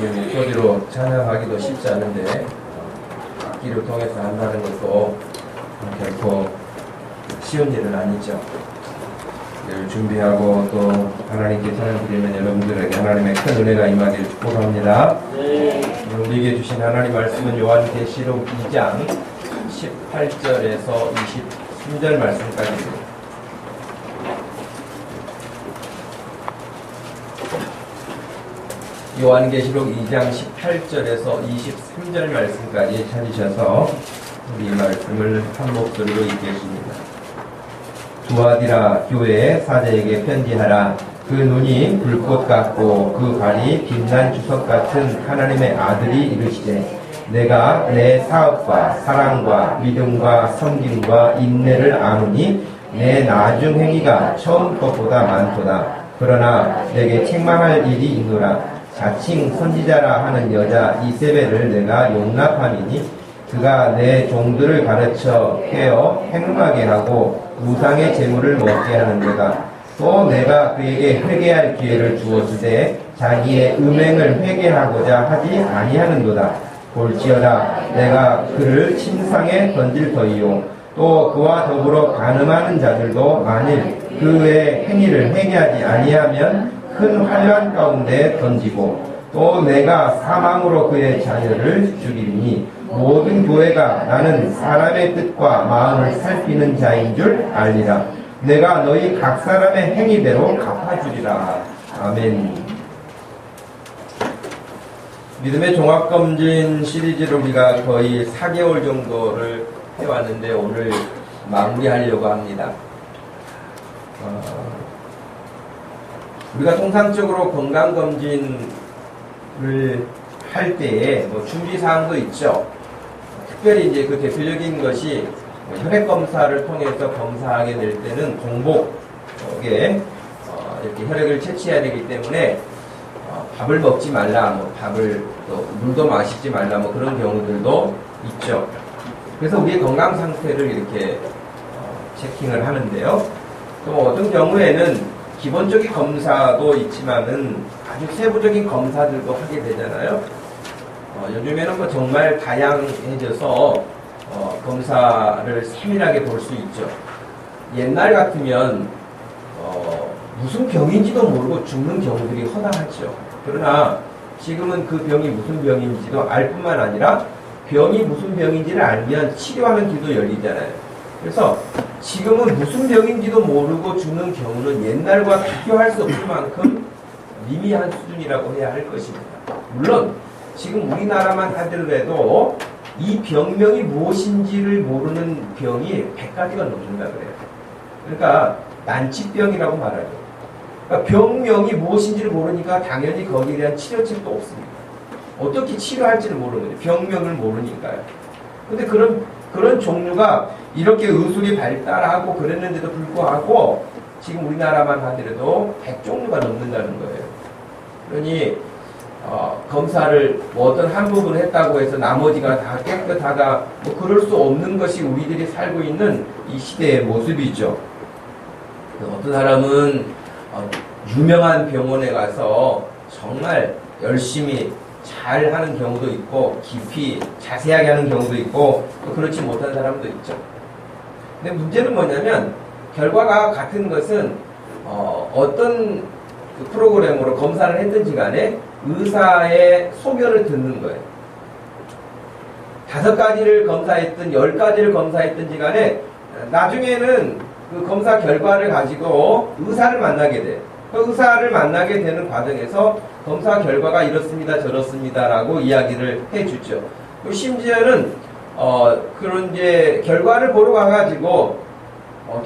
목소리로 찬양하기도 쉽지 않은데 악기를 통해서 한다는 것도 결코 쉬운 일은 아니죠. 늘 준비하고 또 하나님께 찬양 드리면 여러분들에게 하나님의 큰 은혜가 임하기를 축복합니다. 우리에게 주신 하나님 말씀은 요한계시록 2장 18절에서 23절 말씀까지입니다. 요한계시록 2장 18절에서 23절 말씀까지 찾으셔서 우리 말씀을 한 목소리로 읽겠습니다. 두아디라 교회의 사제에게 편지하라. 그 눈이 불꽃 같고 그 발이 빛난 주석 같은 하나님의 아들이 이르시되 내가 내 사업과 사랑과 믿음과 섬김과 인내를 아노니 내 나중 행위가 처음 것보다 많도다. 그러나 내게 책망할 일이 있노라. 자칭 선지자라 하는 여자 이세벨을 내가 용납함이니 그가 내 종들을 가르쳐 깨어 행음하게 하고 우상의 재물을 먹게 하는도다. 또 내가 그에게 회개할 기회를 주었으되 자기의 음행을 회개하고자 하지 아니하는도다. 볼지어다 내가 그를 침상에 던질 터이요 또 그와 더불어 간음하는 자들도 만일 그의 행위를 행하지 아니하면 큰 환란 가운데 던지고 또 내가 사망으로 그의 자녀를 죽이리니 모든 교회가 나는 사람의 뜻과 마음을 살피는 자인 줄 알리라. 내가 너희 각 사람의 행위대로 갚아주리라. 아멘. 믿음의 종합검진 시리즈를 우리가 거의 4개월 정도를 해왔는데 오늘 마무리하려고 합니다. 우리가 통상적으로 건강검진을 할 때에 준비사항도 있죠. 특별히 이제 그 대표적인 것이 혈액검사를 통해서 검사하게 될 때는 공복에 이렇게 혈액을 채취해야 되기 때문에 밥을 먹지 말라, 밥을 또 물도 마시지 말라, 그런 경우들도 있죠. 그래서 우리의 건강 상태를 이렇게 체킹을 하는데요. 또 어떤 경우에는 기본적인 검사도 있지만은 아주 세부적인 검사들도 하게 되잖아요. 요즘에는 정말 다양해져서 검사를 세밀하게 볼 수 있죠. 옛날 같으면 무슨 병인지도 모르고 죽는 경우들이 허다하죠. 그러나 지금은 그 병이 무슨 병인지도 알 뿐만 아니라 병이 무슨 병인지를 알면 치료하는 길도 열리잖아요. 그래서 지금은 무슨 병인지도 모르고 죽는 경우는 옛날과 비교할 수 없을 만큼 미미한 수준이라고 해야 할 것입니다. 물론 지금 우리나라만 하더라도 이 병명이 무엇인지를 모르는 병이 100가지가 넘는다 그래요. 그러니까 난치병이라고 말하죠. 그러니까 병명이 무엇인지를 모르니까 당연히 거기에 대한 치료책도 없습니다. 어떻게 치료할지를 모르는 거죠. 병명을 모르니까요. 근데 그런 종류가 이렇게 의술이 발달하고 그랬는데도 불구하고 지금 우리나라만 하더라도 100종류가 넘는다는 거예요. 그러니 검사를 어떤 한 부분을 했다고 해서 나머지가 다 깨끗하다, 그럴 수 없는 것이 우리들이 살고 있는 이 시대의 모습이죠. 어떤 사람은 유명한 병원에 가서 정말 열심히 잘 하는 경우도 있고 깊이 자세하게 하는 경우도 있고 또 그렇지 못한 사람도 있죠. 근데 문제는 뭐냐면 결과가 같은 것은 어떤 그 프로그램으로 검사를 했든지 간에 의사의 소견을 듣는 거예요. 5가지를 검사했든 10가지를 검사했든지 간에 나중에는 그 검사 결과를 가지고 의사를 만나게 돼요. 그 의사를 만나게 되는 과정에서 검사 결과가 이렇습니다, 저렇습니다라고 이야기를 해주죠. 심지어는 그런 이제 결과를 보러 가가지고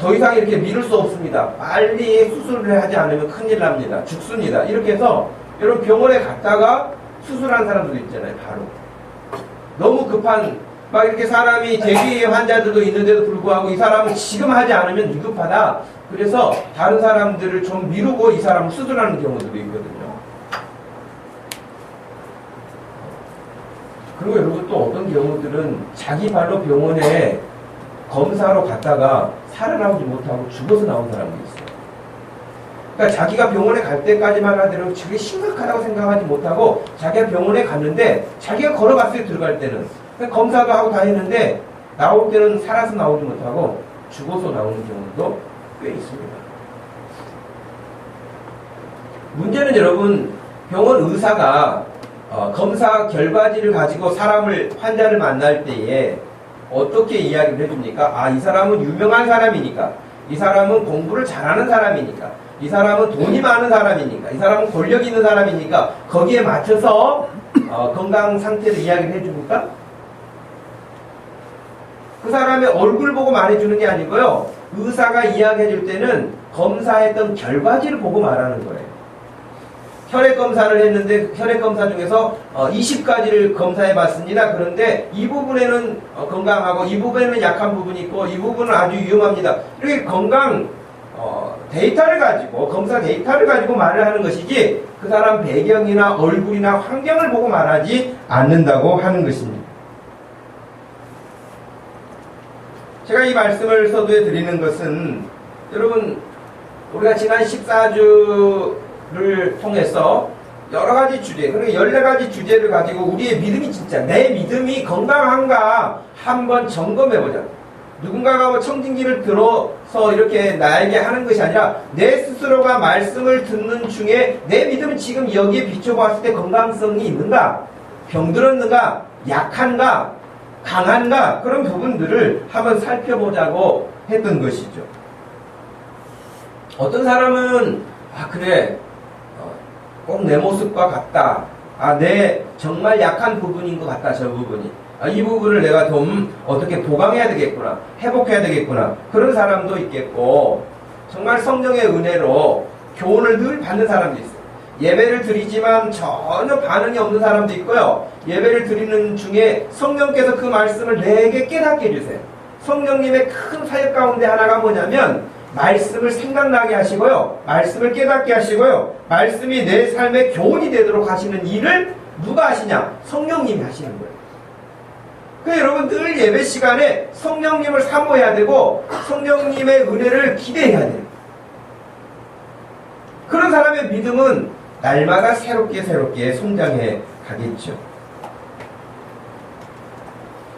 더 이상 이렇게 미룰 수 없습니다. 빨리 수술을 하지 않으면 큰일 납니다. 죽습니다. 이렇게 해서 여러분 병원에 갔다가 수술한 사람들도 있잖아요. 바로 너무 급한 막 이렇게 사람이 대기의 환자들도 있는데도 불구하고 이 사람은 지금 하지 않으면 위급하다. 그래서 다른 사람들을 좀 미루고 이 사람을 수술하는 경우도 있거든요. 그리고 여러분 또 어떤 경우들은 자기 발로 병원에 검사로 갔다가 살아나오지 못하고 죽어서 나온 사람도 있어요. 그러니까 자기가 병원에 갈 때까지만 하더라도 저게 심각하다고 생각하지 못하고 자기가 병원에 갔는데 자기가 걸어갔어요. 들어갈 때는. 검사도 하고 다 했는데 나올 때는 살아서 나오지 못하고 죽어서 나오는 경우도 꽤 있습니다. 문제는 여러분, 병원 의사가 검사 결과지를 가지고 환자를 만날 때에 어떻게 이야기를 해줍니까? 아, 이 사람은 유명한 사람이니까, 이 사람은 공부를 잘하는 사람이니까, 이 사람은 돈이 많은 사람이니까, 이 사람은 권력 있는 사람이니까 거기에 맞춰서 건강 상태를 이야기를 해줍니까? 그 사람의 얼굴 보고 말해주는 게 아니고요. 의사가 이야기해줄 때는 검사했던 결과지를 보고 말하는 거예요. 혈액검사를 했는데 혈액검사 중에서 20가지를 검사해봤습니다. 그런데 이 부분에는 건강하고 이 부분에는 약한 부분이 있고 이 부분은 아주 위험합니다. 이렇게 건강 데이터를 가지고, 검사 데이터를 가지고 말을 하는 것이지 그 사람 배경이나 얼굴이나 환경을 보고 말하지 않는다고 하는 것입니다. 제가 이 말씀을 서두에 드리는 것은, 여러분, 우리가 지난 14주를 통해서 여러 가지 주제, 그러니까 14가지 주제를 가지고 우리의 믿음이 진짜, 내 믿음이 건강한가 한번 점검해보자. 누군가가 뭐 청진기를 들어서 이렇게 나에게 하는 것이 아니라 내 스스로가 말씀을 듣는 중에 내 믿음은 지금 여기에 비춰봤을 때 건강성이 있는가? 병들었는가? 약한가? 강한가? 그런 부분들을 한번 살펴보자고 했던 것이죠. 어떤 사람은 그래, 꼭 내 모습과 같다. 내 정말 약한 부분인 것 같다. 저 부분이. 이 부분을 내가 좀 어떻게 보강해야 되겠구나. 회복해야 되겠구나. 그런 사람도 있겠고, 정말 성령의 은혜로 교훈을 늘 받는 사람도 있어요. 예배를 드리지만 전혀 반응이 없는 사람도 있고요. 예배를 드리는 중에 성령께서 그 말씀을 내게 깨닫게 해주세요. 성령님의 큰 사역 가운데 하나가 뭐냐면 말씀을 생각나게 하시고요. 말씀을 깨닫게 하시고요. 말씀이 내 삶의 교훈이 되도록 하시는 일을 누가 하시냐? 성령님이 하시는 거예요. 그래서 여러분 늘 예배 시간에 성령님을 사모해야 되고 성령님의 은혜를 기대해야 돼요. 그런 사람의 믿음은 날마다 새롭게 성장해 가겠죠.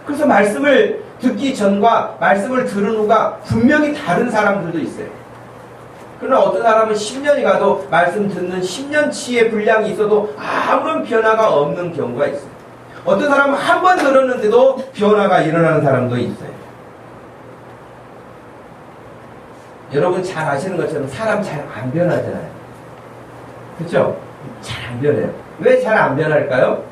그래서 말씀을 듣기 전과 말씀을 들은 후가 분명히 다른 사람들도 있어요. 그러나 어떤 사람은 10년이 가도 말씀 듣는 10년치의 분량이 있어도 아무런 변화가 없는 경우가 있어요. 어떤 사람은 한 번 들었는데도 변화가 일어나는 사람도 있어요. 여러분 잘 아시는 것처럼 사람 잘 안 변하잖아요. 그렇죠? 잘 안 변해요. 왜 잘 안 변할까요?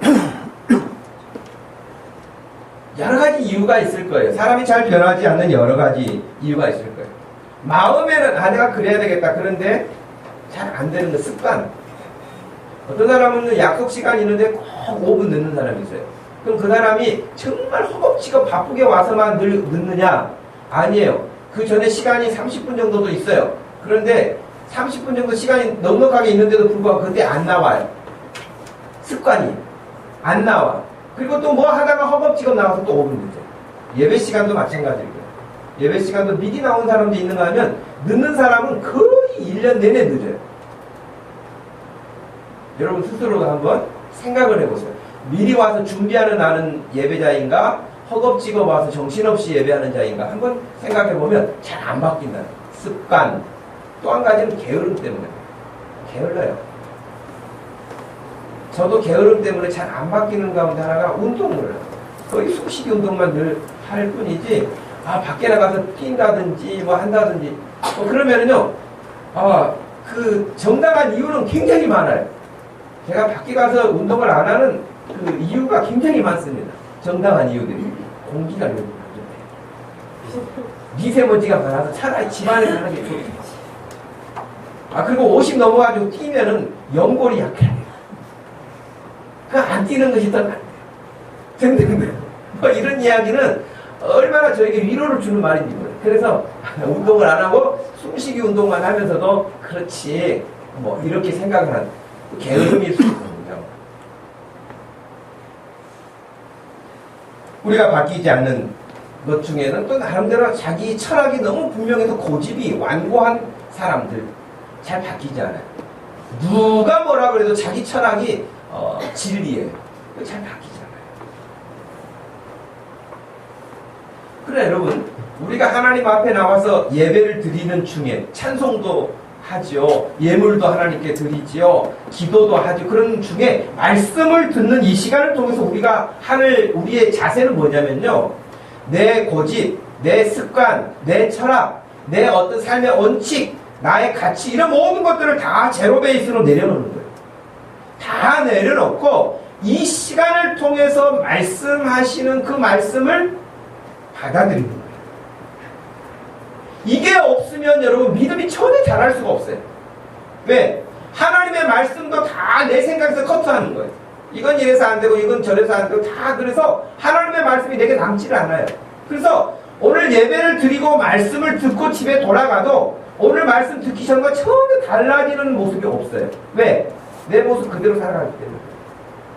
여러 가지 이유가 있을 거예요. 사람이 잘 변하지 않는 여러 가지 이유가 있을 거예요. 마음에는 내가 그래야 되겠다. 그런데 잘 안 되는 거 습관. 어떤 사람은 약속 시간이 있는데 꼭 5분 늦는 사람이 있어요. 그럼 그 사람이 정말 허겁지겁 바쁘게 와서만 늦느냐? 아니에요. 그 전에 시간이 30분 정도도 있어요. 그런데 30분 정도 시간이 넉넉하게 있는데도 불구하고 그때 안 나와요. 습관이 안 나와. 그리고 또 뭐 하다가 허겁지겁 나와서 또 5분 늦어요. 예배 시간도 마찬가지고요. 예배 시간도 미리 나온 사람도 있는가 하면 늦는 사람은 거의 1년 내내 늦어요. 여러분 스스로도 한번 생각을 해보세요. 미리 와서 준비하는 나는 예배자인가? 허겁지겁 와서 정신없이 예배하는 자인가? 한번 생각해보면 잘 안 바뀐다. 습관. 또 한 가지는 게으름 때문에. 게을러요. 저도 게으름 때문에 잘 안 바뀌는 가운데 하나가 운동을 해요. 거의 숨쉬기 운동만 늘 할 뿐이지, 밖에 나가서 뛴다든지, 뭐 한다든지, 그러면은요, 그 정당한 이유는 굉장히 많아요. 제가 밖에 가서 운동을 안 하는 그 이유가 굉장히 많습니다. 정당한 이유들이. 공기가 너무 안 좋대요. 미세먼지가 많아서 차라리 집안에서 하는 게 좋대요. 그리고 50 넘어가지고 뛰면은 연골이 약해요. 안 뛰는 것이 더 낫대요. 등등등. 이런 이야기는 얼마나 저에게 위로를 주는 말인지 모르겠어요. 그래서 운동을 안 하고 숨쉬기 운동만 하면서도 그렇지, 이렇게 생각을 하는 게으름일 수 있거든요. 우리가 바뀌지 않는 것 중에는 또 나름대로 자기 철학이 너무 분명해서 고집이 완고한 사람들, 잘 바뀌지 않아요. 누가 뭐라 그래도 자기 철학이 진리예요. 잘 바뀌지 않아요. 그래 여러분, 우리가 하나님 앞에 나와서 예배를 드리는 중에 찬송도 하죠. 예물도 하나님께 드리지요. 기도도 하죠. 그런 중에 말씀을 듣는 이 시간을 통해서 우리가 우리의 자세는 뭐냐면요. 내 고집, 내 습관, 내 철학, 내 어떤 삶의 원칙, 나의 가치, 이런 모든 것들을 다 제로 베이스로 내려놓는 거예요. 다 내려놓고 이 시간을 통해서 말씀하시는 그 말씀을 받아들이는 거예요. 이게 없으면 여러분 믿음이 전혀 자랄 수가 없어요. 왜? 하나님의 말씀도 다 내 생각에서 커트하는 거예요. 이건 이래서 안 되고 이건 저래서 안 되고 다 그래서 하나님의 말씀이 내게 남지를 않아요. 그래서 오늘 예배를 드리고 말씀을 듣고 집에 돌아가도 오늘 말씀 듣기 전과 전혀 달라지는 모습이 없어요. 왜? 내 모습 그대로 살아가기 때문에.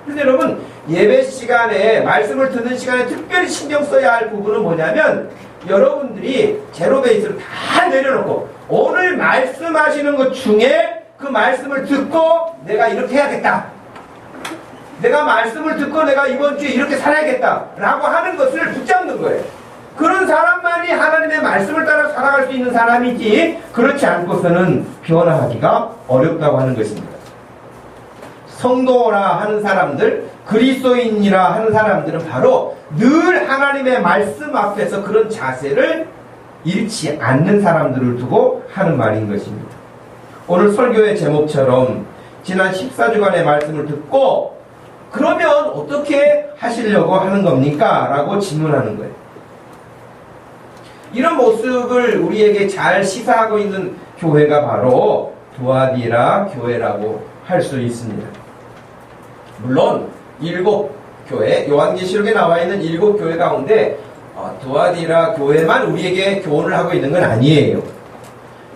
그래서 여러분 예배 시간에 말씀을 듣는 시간에 특별히 신경 써야 할 부분은 뭐냐면 여러분들이 제로 베이스를 다 내려놓고 오늘 말씀하시는 것 중에 그 말씀을 듣고 내가 이렇게 해야겠다. 내가 말씀을 듣고 내가 이번 주에 이렇게 살아야겠다 라고 하는 것을 붙잡는 거예요. 그런 사람만이 하나님의 말씀을 따라 살아갈 수 있는 사람이지 그렇지 않고서는 변화하기가 어렵다고 하는 것입니다. 성도라 하는 사람들, 그리스도인이라 하는 사람들은 바로 늘 하나님의 말씀 앞에서 그런 자세를 잃지 않는 사람들을 두고 하는 말인 것입니다. 오늘 설교의 제목처럼 지난 14주간의 말씀을 듣고 그러면 어떻게 하시려고 하는 겁니까? 라고 질문하는 거예요. 이런 모습을 우리에게 잘 시사하고 있는 교회가 바로 두아디라 교회라고 할 수 있습니다. 물론 7교회, 요한계시록에 나와 있는 7교회 가운데 두아디라 교회만 우리에게 교훈을 하고 있는 건 아니에요.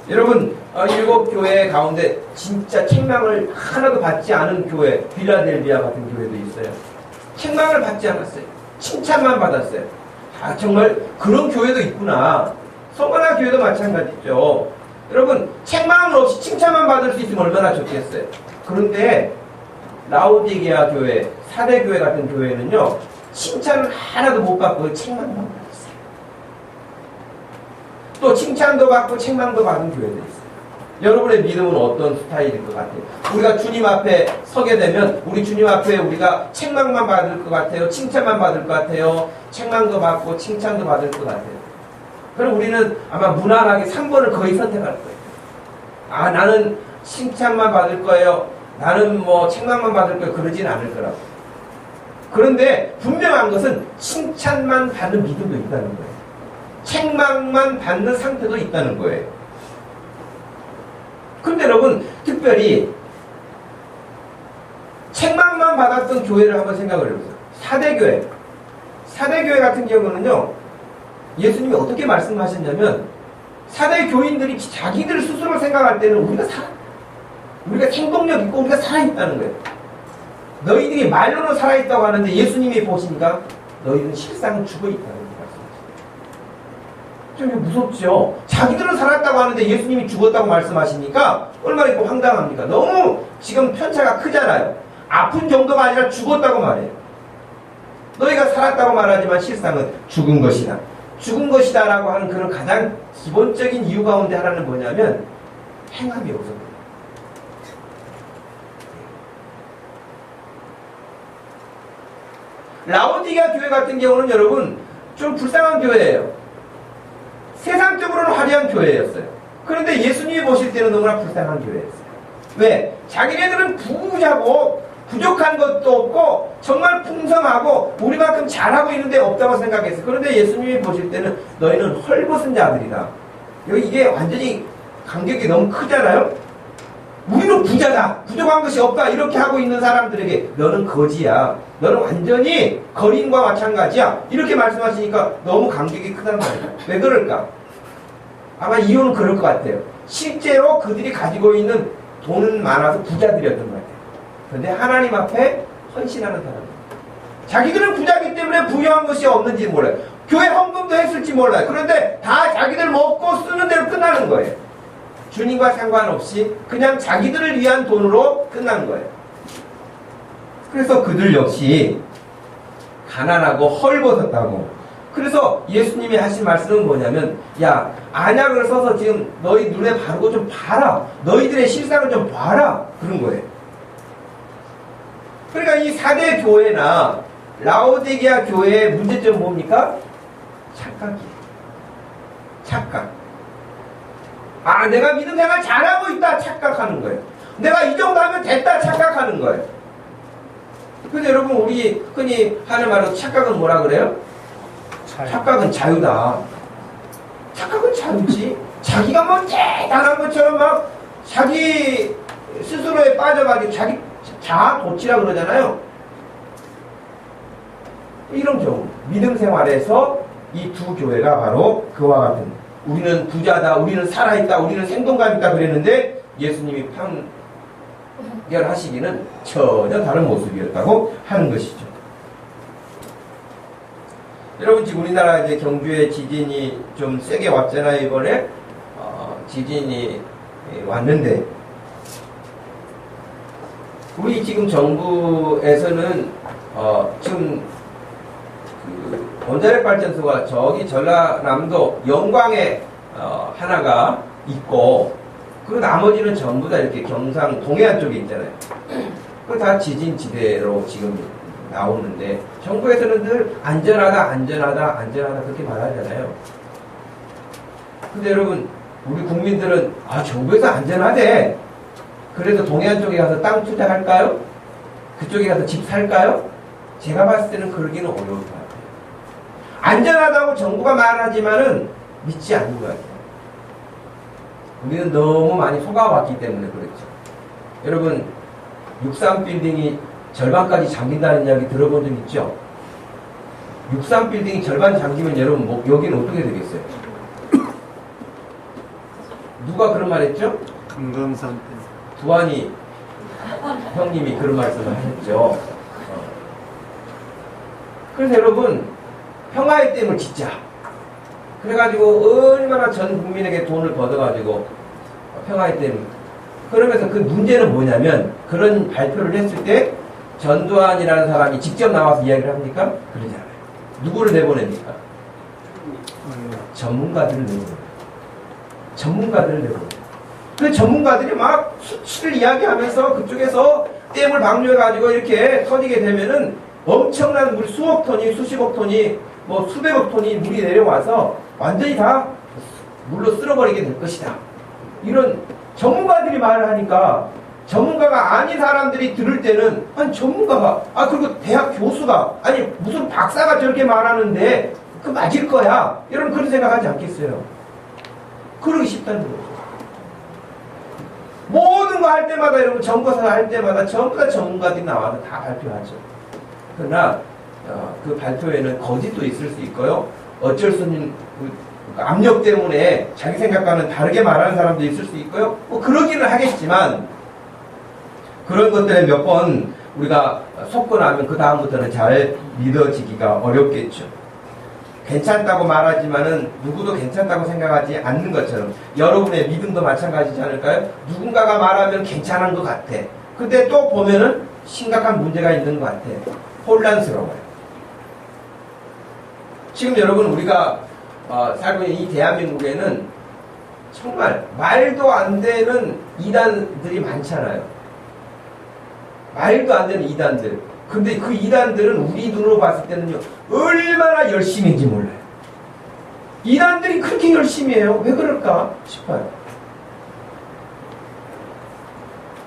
여러분 7교회 가운데 진짜 책망을 하나도 받지 않은 교회, 빌라델비아 같은 교회도 있어요. 책망을 받지 않았어요. 칭찬만 받았어요. 정말 그런 교회도 있구나. 성가나 교회도 마찬가지죠. 여러분 책망은 없이 칭찬만 받을 수 있으면 얼마나 좋겠어요. 그런데 라오디게아 교회, 사대교회 같은 교회는요 칭찬을 하나도 못 받고 책망만 받았어요. 또 칭찬도 받고 책망도 받은 교회도 있어요. 여러분의 믿음은 어떤 스타일일 것 같아요? 우리가 주님 앞에 서게 되면 우리 주님 앞에 우리가 책망만 받을 것 같아요? 칭찬만 받을 것 같아요? 책망도 받고 칭찬도 받을 것 같아요. 그럼 우리는 아마 무난하게 3번을 거의 선택할 거예요. 나는 칭찬만 받을 거예요. 나는 책망만 받을 거예요. 그러진 않을 거라고. 그런데 분명한 것은 칭찬만 받는 믿음도 있다는 거예요. 책망만 받는 상태도 있다는 거예요. 근데 여러분 특별히 책망만 받았던 교회를 한번 생각을 해보세요. 사대교회 같은 경우는요 예수님이 어떻게 말씀하셨냐면 사대 교인들이 자기들 스스로 생각할 때는 우리가 생동력 있고 우리가 살아있다는 거예요. 너희들이 말로는 살아있다고 하는데 예수님이 보시니까 너희들은 실상 죽어있다는 거예요. 좀 무섭죠. 자기들은 살았다고 하는데 예수님이 죽었다고 말씀하시니까 얼마나 황당합니까? 너무 지금 편차가 크잖아요. 아픈 정도가 아니라 죽었다고 말해요. 너희가 살았다고 말하지만 실상은 죽은 것이다. 죽은 것이다 라고 하는 그런 가장 기본적인 이유 가운데 하나는 뭐냐면 행함이 없어서 그래요. 라오디게아 교회 같은 경우는 여러분 좀 불쌍한 교회예요. 세상적으로는 화려한 교회였어요. 그런데 예수님이 보실 때는 너무나 불쌍한 교회였어요. 왜? 자기네들은 부자고 부족한 것도 없고 정말 풍성하고 우리만큼 잘하고 있는데 없다고 생각했어요. 그런데 예수님이 보실 때는 너희는 헐벗은 자들이다. 이게 완전히 간격이 너무 크잖아요. 우리는 부자다. 부족한 것이 없다. 이렇게 하고 있는 사람들에게 너는 거지야. 너는 완전히 거린과 마찬가지야. 이렇게 말씀하시니까 너무 간격이 크단 말이에요. 왜 그럴까? 아마 이유는 그럴 것 같아요. 실제로 그들이 가지고 있는 돈은 많아서 부자들이었던 것 같아요. 그런데 하나님 앞에 헌신하는 사람들. 자기들은 부자이기 때문에 부유한 것이 없는지 몰라요. 교회 헌금도 했을지 몰라요. 그런데 다 자기들 먹고 쓰는 대로 끝나는 거예요. 주님과 상관없이 그냥 자기들을 위한 돈으로 끝난 거예요. 그래서 그들 역시 가난하고 헐벗었다고. 그래서 예수님이 하신 말씀은 뭐냐면, 야, 안약을 써서 지금 너희 눈에 바르고 좀 봐라. 너희들의 실상을 좀 봐라. 그런 거예요. 그러니까 이 4대 교회나 라오디게아 교회의 문제점은 뭡니까? 착각이에요. 착각. 아, 내가 믿음 생활 잘하고 있다 착각하는 거예요. 내가 이 정도 하면 됐다 착각하는 거예요. 근데 여러분, 우리 흔히 하는 말로 착각은 뭐라 그래요? 착각은 자유다. 착각은 자유지. 자기가 뭐 대단한 것처럼 막 자기 스스로에 빠져가지고 자기 자아 도취라 그러잖아요. 이런 경우 믿음 생활에서 이 두 교회가 바로 그와 같은, 우리는 부자다, 우리는 살아있다, 우리는 생동감 있다 그랬는데 예수님이 판결하시기는 전혀 다른 모습이었다고 하는 것이죠. 여러분, 지금 우리나라 이제 경주에 지진이 좀 세게 왔잖아요. 이번에 지진이 왔는데, 우리 지금 정부에서는 지금 그 원자력 발전소가 저기 전라남도 영광에 하나가 있고, 그리고 나머지는 전부 다 이렇게 경상 동해안 쪽에 있잖아요. 그 다 지진 지대로 지금 나오는데, 정부에서는 늘 안전하다 그렇게 말하잖아요. 근데 여러분, 우리 국민들은 정부에서 안전하대, 그래서 동해안 쪽에 가서 땅 투자할까요? 그쪽에 가서 집 살까요? 제가 봤을 때는 그러기는 어려울 것 같아요. 안전하다고 정부가 말하지만은 믿지 않는 것 같아요. 우리는 너무 많이 속아왔기 때문에 그렇죠. 여러분, 63빌딩이 절반까지 잠긴다는 이야기 들어본 적 있죠? 63빌딩이 절반 잠기면 여러분, 여기는 어떻게 되겠어요? 누가 그런 말 했죠? 금강산 두한이 형님이 그런 말씀을 하셨죠. 그래서 여러분, 평화의 댐을 짓자. 그래가지고 얼마나 전 국민에게 돈을 걷어가지고 평화의 댐. 그러면서 그 문제는 뭐냐면, 그런 발표를 했을 때 전두환이라는 사람이 직접 나와서 이야기를 합니까? 그러지 않아요. 누구를 내보냅니까? 전문가들을 내보냅니다. 전문가들을 내보냅니다. 그 전문가들이 막 수치를 이야기하면서 그쪽에서 댐을 방류해가지고 이렇게 터지게 되면은 엄청난 물, 수억 톤이, 수십억 톤이, 뭐 수백억 톤이 물이 내려와서 완전히 다 물로 쓸어버리게 될 것이다. 이런 전문가들이 말을 하니까, 전문가가 아닌 사람들이 들을 때는, 아니 전문가가, 그리고 대학 교수가, 아니 무슨 박사가 저렇게 말하는데 그 맞을 거야. 여러분 그런 생각하지 않겠어요? 그러기 쉽다는 거죠. 모든 거 할 때마다, 여러분 정부에서 할 때마다 전부 다 전문가들이 나와서 다 발표하죠. 그러나 그 발표에는 거짓도 있을 수 있고요, 어쩔 수 없는 압력 때문에 자기 생각과는 다르게 말하는 사람도 있을 수 있고요, 뭐 그러기는 하겠지만, 그런 것들에 몇 번 우리가 속고 나면 그 다음부터는 잘 믿어지기가 어렵겠죠. 괜찮다고 말하지만은 누구도 괜찮다고 생각하지 않는 것처럼, 여러분의 믿음도 마찬가지지 않을까요? 누군가가 말하면 괜찮은 것 같아. 근데 또 보면은 심각한 문제가 있는 것 같아. 혼란스러워요. 지금 여러분, 우리가 살고 있는 이 대한민국에는 정말 말도 안 되는 이단들이 많잖아요. 말도 안 되는 이단들. 근데 그 이단들은 우리 눈으로 봤을 때는요, 얼마나 열심인지 몰라요. 이단들이 그렇게 열심히 해요. 왜 그럴까 싶어요.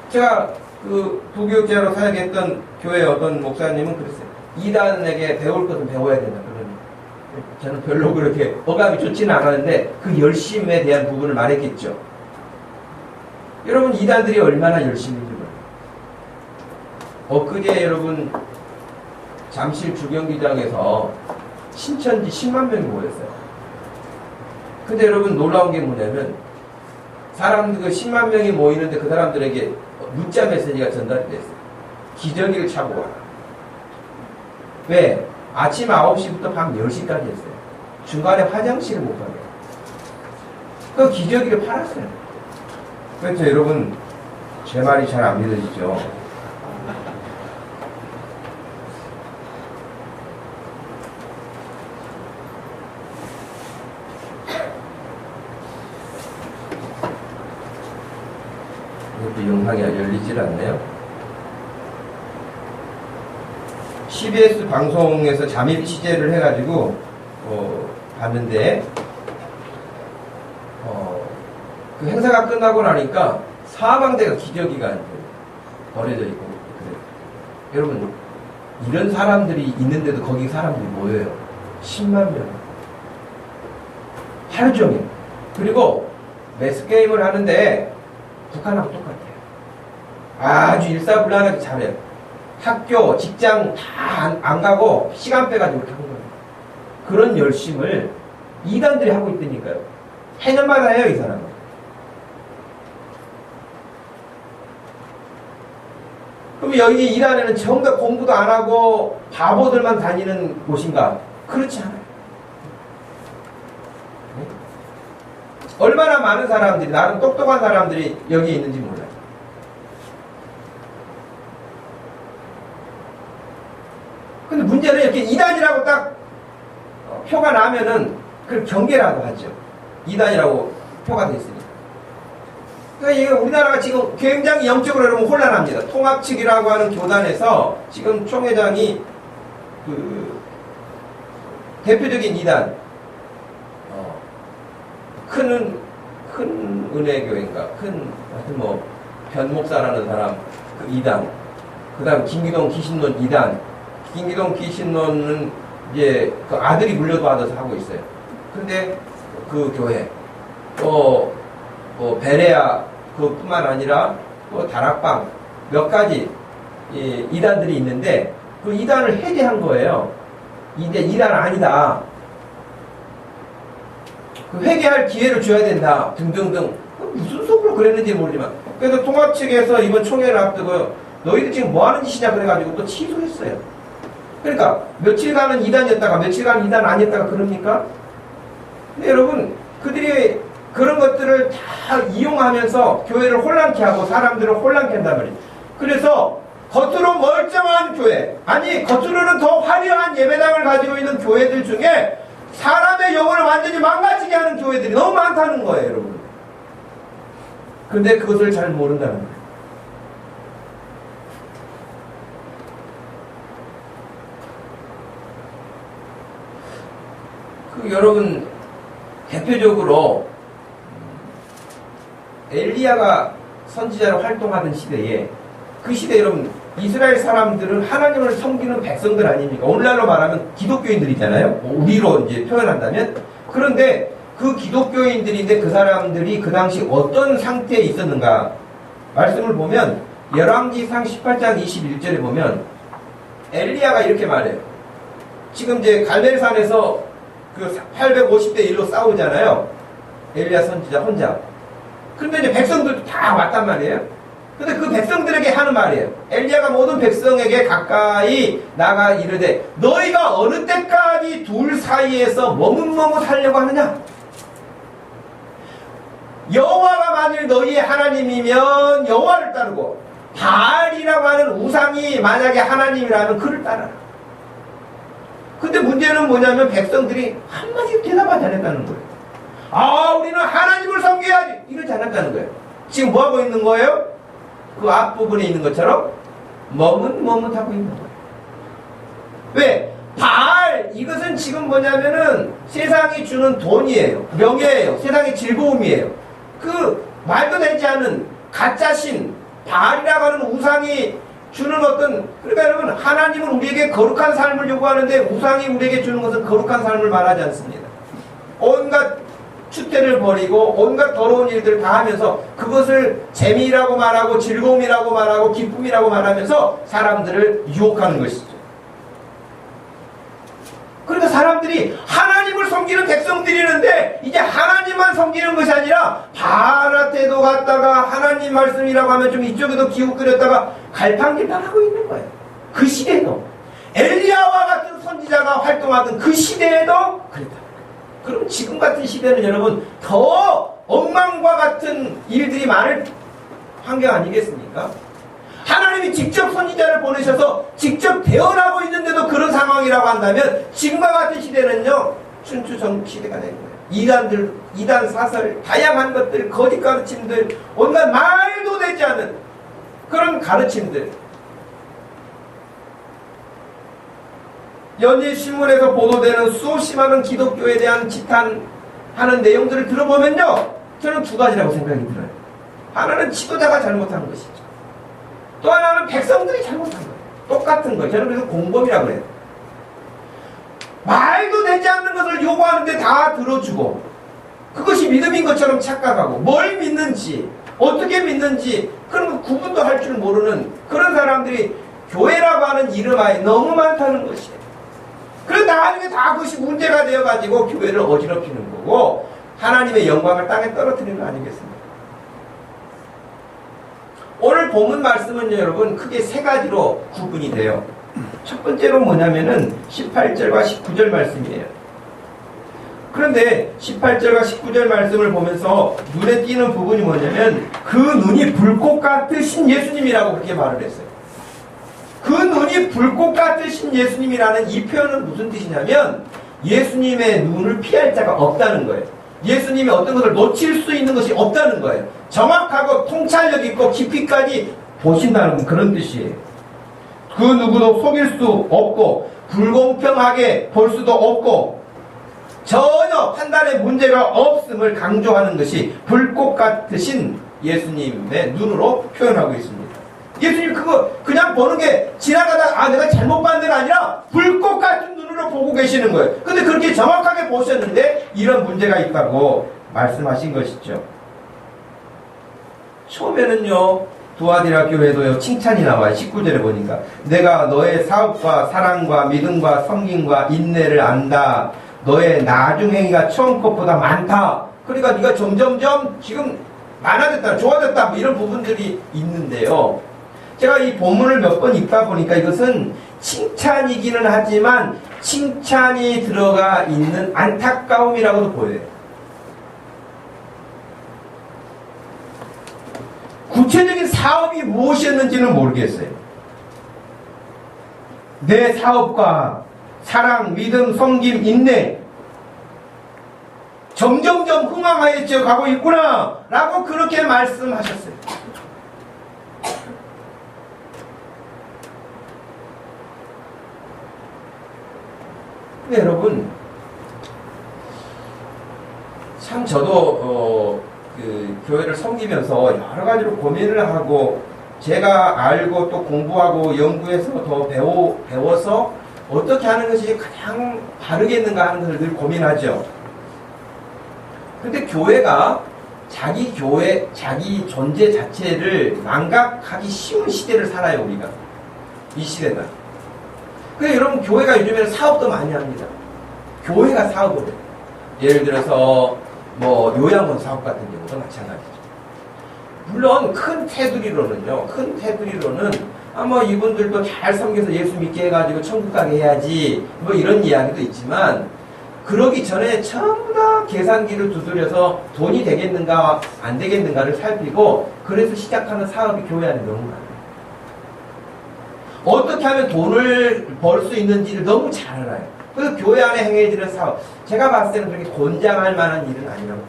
제가 그 부교육자로 사역했던 교회 어떤 목사님은 그랬어요. 이단에게 배울 것은 배워야 된다. 그러니 저는 별로 그렇게 어감이 좋지는 않았는데 그 열심에 대한 부분을 말했겠죠. 여러분, 이단들이 얼마나 열심인지 몰라요. 엊그제 여러분, 잠실 주경기장에서 신천지 10만 명이 모였어요. 근데 여러분, 놀라운 게 뭐냐면, 사람들 그 10만 명이 모이는데 그 사람들에게 문자 메시지가 전달이 됐어요. 기저귀를 차고 와라. 왜? 아침 9시부터 밤 10시까지 했어요. 중간에 화장실을 못 가게. 그 기저귀를 팔았어요. 그렇죠. 여러분, 제 말이 잘 안 믿어지죠? 이것도 영상이 열리질 않네요. CBS 방송에서 잠입 취재를 해가지고 봤는데 그 행사가 끝나고 나니까 사망대가 기저귀가 버려져 있고 그래요. 여러분, 이런 사람들이 있는데도 거기 사람들이 모여요. 10만 명. 하루 종일. 그리고 매스게임을 하는데 북한하고 똑같아요. 아주 일사불란하게 잘해요. 학교, 직장 다 안 가고 시간 빼가지고 이렇게 하는 거예요. 그런 열심을 이단들이 하고 있다니까요. 해년마다 해요, 이 사람은. 그럼 여기 이단에는 전부 공부도 안 하고 바보들만 다니는 곳인가? 그렇지 않아요. 네? 얼마나 많은 사람들이, 나름 똑똑한 사람들이 여기에 있는지 몰라요. 근데 문제는 이렇게 이단이라고 딱 표가 나면은 그걸 경계라도 하죠. 이단이라고 표가 돼 있으니까. 그러니까 이게 우리나라가 지금 굉장히 영적으로 여러분 혼란합니다. 통합 측이라고 하는 교단에서 지금 총회장이 그 대표적인 이단, 큰 은혜교회인가, 하여튼 뭐 변목사라는 사람 그 이단, 그 다음 김기동 기신론 이단. 김기동 기신론은 이제 그 아들이 물려받아서 하고 있어요. 근데 그 교회 또 베레아 그뿐만 아니라 또 다락방 몇 가지 이단들이 있는데 그 이단을 해제한 거예요. 이제 이단 아니다. 그 회개할 기회를 줘야 된다. 등등등. 무슨 속으로 그랬는지 모르지만 그래서 통합 측에서 이번 총회를 앞두고 너희들 지금 뭐 하는 짓이냐 그래가지고 또 취소했어요. 그러니까 며칠간은 이단이었다가 며칠간 이단 아니었다가 그럽니까? 근데 여러분, 그들이 그런 것들을 다 이용하면서 교회를 혼란케 하고 사람들을 혼란케 한단 말이에요. 그래서 겉으로 멀쩡한 교회, 아니 겉으로는 더 화려한 예배당을 가지고 있는 교회들 중에 사람의 영혼을 완전히 망가지게 하는 교회들이 너무 많다는 거예요, 여러분. 근데 그것을 잘 모른다는 거예요. 여러분, 대표적으로 엘리야가 선지자로 활동하던 시대에 그 시대에 여러분 이스라엘 사람들은 하나님을 섬기는 백성들 아닙니까? 오늘날로 말하면 기독교인들이잖아요. 우리로 이제 표현한다면. 그런데 그 기독교인들인데 그 사람들이 그 당시 어떤 상태에 있었는가? 말씀을 보면 열왕기상 18장 21절에 보면 엘리야가 이렇게 말해요. 지금 이제 갈멜산에서 그 850대 1로 싸우잖아요. 엘리야 선지자 혼자. 근데 이제 백성들도 다 왔단 말이에요. 근데 그 백성들에게 하는 말이에요. 엘리야가 모든 백성에게 가까이 나가 이르되 너희가 어느 때까지 둘 사이에서 머뭇머뭇하려고 하느냐? 여호와가 만일 너희의 하나님이면 여호와를 따르고 바알이라고 하는 우상이 만약에 하나님이라면 그를 따라라. 근데 문제는 뭐냐면 백성들이 한마디도 대답하지 않았다는 거예요. 아, 우리는 하나님을 섬겨야지! 이러지 않았다는 거예요. 지금 뭐하고 있는 거예요? 그 앞부분에 있는 것처럼 머뭇머뭇하고 있는 거예요. 왜? 바알, 이것은 지금 뭐냐면은 세상이 주는 돈이에요. 명예예요. 세상의 즐거움이에요. 그 말도 되지 않는 가짜신, 바알이라고 하는 우상이 주는 어떤, 그러니까 여러분, 하나님은 우리에게 거룩한 삶을 요구하는데 우상이 우리에게 주는 것은 거룩한 삶을 말하지 않습니다. 온갖 추태를 벌이고 온갖 더러운 일들을 다 하면서 그것을 재미라고 말하고 즐거움이라고 말하고 기쁨이라고 말하면서 사람들을 유혹하는 것이죠. 그러니까 사람들이 하나님을 섬기는 백성들이는데 이제 하나님만 섬기는 것이 아니라 바알한테도 갔다가 하나님 말씀이라고 하면 좀 이쪽에도 기웃거렸다가 갈팡질팡하고 있는 거예요. 그 시대에도 엘리야와 같은 선지자가 활동하던 그 시대에도 그랬다. 그럼 지금 같은 시대는 여러분 더 엉망과 같은 일들이 많을 환경 아니겠습니까? 하나님이 직접 선지자를 보내셔서 직접 대언하고 있는데도 그런 상황이라고 한다면 지금과 같은 시대는요, 춘추전 시대가 된 거예요. 이단들, 이단 사설, 다양한 것들, 거짓 가르침들, 온갖 말도 되지 않는 그런 가르침들. 연일 신문에서 보도되는 수없이 많은 기독교에 대한 지탄하는 내용들을 들어보면요, 저는 두 가지라고 생각이 들어요. 하나는 지도자가 잘못한 것이죠. 또 하나는 백성들이 잘못한 거예요. 똑같은 거예요. 저는 그래서 공범이라고 그래요. 말도 되지 않는 것을 요구하는데 다 들어주고, 그것이 믿음인 것처럼 착각하고, 뭘 믿는지, 어떻게 믿는지, 그런 거 구분도 할 줄 모르는 그런 사람들이 교회라고 하는 이름하에 너무 많다는 것이에요. 그래서 나중에 다 그것이 문제가 되어가지고 교회를 어지럽히는 거고, 하나님의 영광을 땅에 떨어뜨리는 거 아니겠습니까? 오늘 본문 말씀은 여러분 크게 세 가지로 구분이 돼요. 첫 번째로 뭐냐면은 18절과 19절 말씀이에요. 그런데 18절과 19절 말씀을 보면서 눈에 띄는 부분이 뭐냐면 그 눈이 불꽃 같으신 예수님이라고 그렇게 말을 했어요. 그 눈이 불꽃 같으신 예수님이라는 이 표현은 무슨 뜻이냐면 예수님의 눈을 피할 자가 없다는 거예요. 예수님이 어떤 것을 놓칠 수 있는 것이 없다는 거예요. 정확하고 통찰력 있고 깊이까지 보신다는 그런 뜻이에요. 그 누구도 속일 수 없고 불공평하게 볼 수도 없고 전혀 판단에 문제가 없음을 강조하는 것이 불꽃 같으신 예수님의 눈으로 표현하고 있습니다. 예수님 그거 그냥 보는 게 지나가다가 내가 잘못 봤는 데가 아니라 불꽃 같은 눈으로 보고 계시는 거예요. 근데 그렇게 정확하게 보셨는데 이런 문제가 있다고 말씀하신 것이죠. 처음에는요, 두아디라 교회도요, 칭찬이 나와요. 19절에 보니까. 내가 너의 사업과 사랑과 믿음과 섬김과 인내를 안다. 너의 나중행위가 처음 것보다 많다. 그러니까 네가 점점점 지금 많아졌다, 좋아졌다, 뭐 이런 부분들이 있는데요. 제가 이 본문을 몇 번 읽다 보니까 이것은 칭찬이기는 하지만 칭찬이 들어가 있는 안타까움이라고도 보여요. 구체적인 사업이 무엇이었는지는 모르겠어요. 내 사업과 사랑, 믿음, 섬김, 인내 점점점 흥황하여져 가고 있구나 라고 그렇게 말씀하셨어요. 근데 여러분 참 저도 그 교회를 섬기면서 여러 가지로 고민을 하고 제가 알고 또 공부하고 연구해서 더 배워서 어떻게 하는 것이 가장 바르겠는가 하는 것을 늘 고민하죠. 근데 교회가 자기 교회, 자기 존재 자체를 망각하기 쉬운 시대를 살아요, 우리가. 이 시대가. 그래서 여러분, 교회가 요즘에는 사업도 많이 합니다. 교회가 사업을 해요. 예를 들어서, 뭐, 요양원 사업 같은 경우도 마찬가지죠. 물론, 큰 테두리로는, 뭐, 이분들도 잘 섬겨서 예수 믿게 해가지고 천국 가게 해야지, 뭐, 이런 이야기도 있지만, 그러기 전에 전부 다 계산기를 두드려서 돈이 되겠는가, 안 되겠는가를 살피고, 그래서 시작하는 사업이 교회 안에 너무 많아요. 어떻게 하면 돈을 벌 수 있는지를 너무 잘 알아요. 그래서 교회 안에 행해지는 사업, 제가 봤을 때는 그렇게 권장할 만한 일은 아니라고.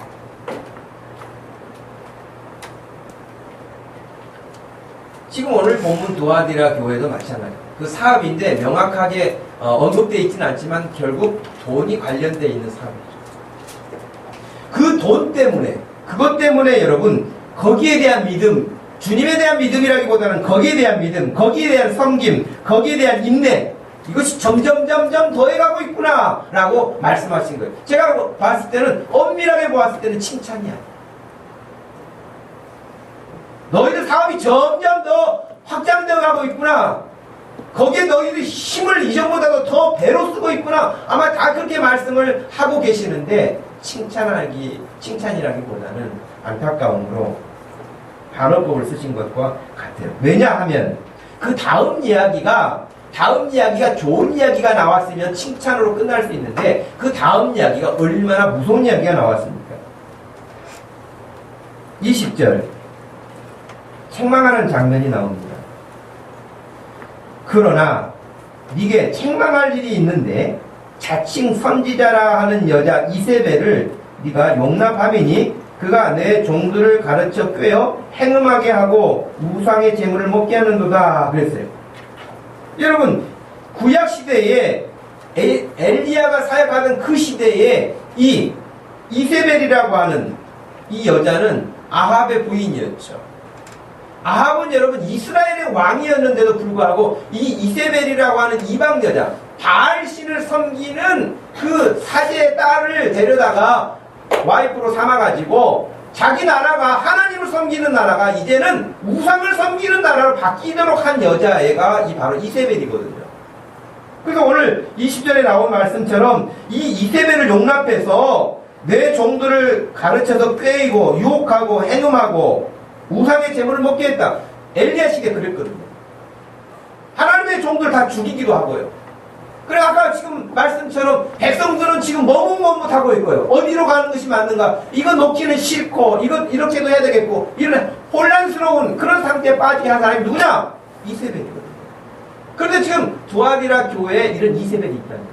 지금 오늘 본문 두아디라 교회도 마찬가지예요. 그 사업인데 명확하게 언급되어 있지는 않지만 결국 돈이 관련되어 있는 사업이죠. 그 돈 때문에, 그것 때문에 여러분, 거기에 대한 믿음, 주님에 대한 믿음이라기보다는 거기에 대한 믿음, 거기에 대한 섬김, 거기에 대한 인내, 이것이 점점 더해가고 있구나 라고 말씀하신 거예요. 제가 봤을 때는, 엄밀하게 보았을 때는 칭찬이야. 너희들 사업이 점점 더 확장되어 가고 있구나. 거기에 너희들 힘을 이전보다도 더 배로 쓰고 있구나. 아마 다 그렇게 말씀을 하고 계시는데 칭찬이라기보다는 안타까움으로 반어법을 쓰신 것과 같아요. 왜냐하면 그 다음 이야기가 좋은 이야기가 나왔으면 칭찬으로 끝날 수 있는데 그 다음 이야기가 얼마나 무서운 이야기가 나왔습니까? 20절 책망하는 장면이 나옵니다. 그러나 네게 책망할 일이 있는데 자칭 선지자라 하는 여자 이세벨을 네가 용납함이니 그가 내 종들을 가르쳐 꿰어 행음하게 하고 우상의 제물을 먹게 하는도다 그랬어요. 여러분 구약 시대에 엘리야가 사역하던 그 시대에 이 이세벨이라고 하는 이 여자는 아합의 부인이었죠. 아합은 여러분 이스라엘의 왕이었는데도 불구하고 이 이세벨이라고 하는 이방 여자 바알신을 섬기는 그 사제의 딸을 데려다가 와이프로 삼아가지고 자기 나라가 하나님을 섬기는 나라가 이제는 우상을 섬기는 나라로 바뀌도록 한 여자애가 바로 이세벨이거든요. 그래서 오늘 20절에 나온 말씀처럼 이 이세벨을 용납해서 내 종들을 가르쳐서 꾀이고 유혹하고 행음하고 우상의 제물을 먹게 했다. 엘리야 시대 그랬거든요. 하나님의 종들 다 죽이기도 하고요. 그래 아까 지금 말씀처럼 백성들은 지금 머뭇머뭇하고 있고요. 어디로 가는 것이 맞는가? 이거 놓기는 싫고 이거 이렇게도 해야 되겠고 이런 혼란스러운 그런 상태에 빠지게 한 사람이 누구냐? 이세벨이거든요. 그런데 지금 두아디라 교회에 이런 이세벨이 있다는 거예요.